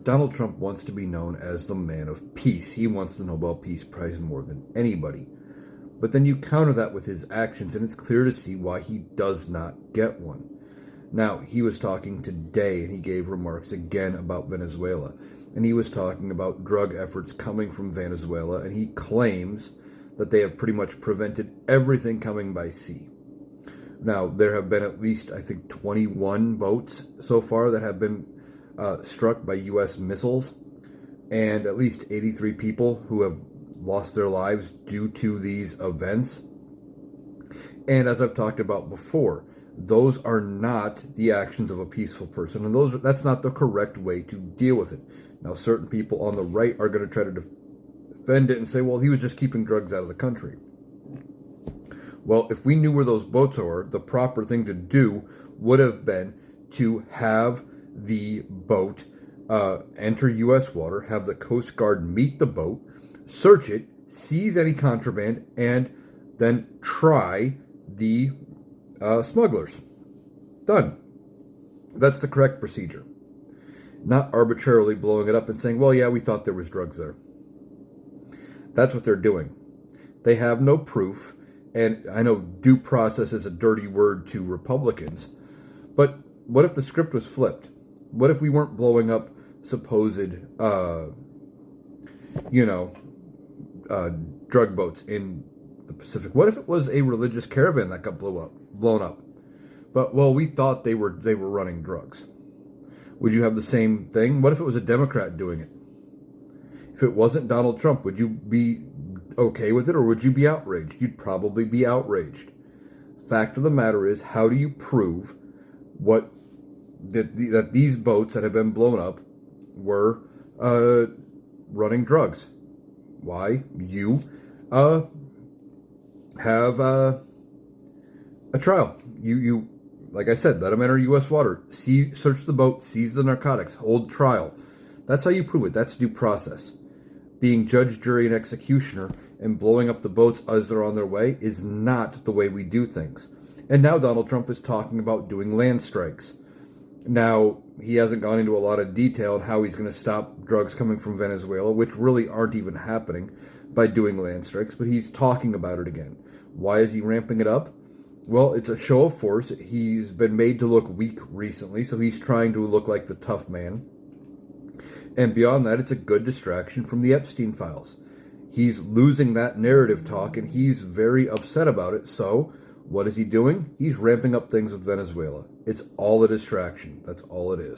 Donald Trump wants to be known as the man of peace. He wants the Nobel Peace Prize more than anybody. But then you counter that with his actions, and it's clear to see why he does not get one. Now, he was talking today, and he gave remarks again about Venezuela. And he was talking about drug efforts coming from Venezuela, and he claims that they have pretty much prevented everything coming by sea. Now, there have been at least, I think, 21 boats so far that have been struck by U.S. missiles, and at least 83 people who have lost their lives due to these events. And as I've talked about before, those are not the actions of a peaceful person, and that's not the correct way to deal with it. Now, certain people on the right are going to try to defend it and say, well, he was just keeping drugs out of the country. Well, if we knew where those boats are, the proper thing to do would have been to have the boat enter U.S. water, have the Coast Guard meet the boat, search it, seize any contraband, and then try the smugglers. Done. That's the correct procedure. Not arbitrarily blowing it up and saying, well, yeah, we thought there was drugs there. That's what they're doing. They have no proof, and I know due process is a dirty word to Republicans, but what if the script was flipped? What if we weren't blowing up supposed, drug boats in the Pacific? What if it was a religious caravan that got blown up? But, well, we thought they were running drugs. Would you have the same thing? What if it was a Democrat doing it? If it wasn't Donald Trump, would you be okay with it, or would you be outraged? You'd probably be outraged. Fact of the matter is, how do you prove that these boats that have been blown up were running drugs? Why? You have a trial. You like I said, let them enter U.S. water, search the boat, seize the narcotics, hold trial. That's how you prove it. That's due process. Being judge, jury, and executioner and blowing up the boats as they're on their way is not the way we do things. And now Donald Trump is talking about doing land strikes. Now, he hasn't gone into a lot of detail on how he's going to stop drugs coming from Venezuela, which really aren't even happening, by doing land strikes, but he's talking about it again. Why is he ramping it up? Well, it's a show of force. He's been made to look weak recently, so he's trying to look like the tough man. And beyond that, it's a good distraction from the Epstein files. He's losing that narrative talk, and he's very upset about it. So, what is he doing? He's ramping up things with Venezuela. It's all a distraction. That's all it is.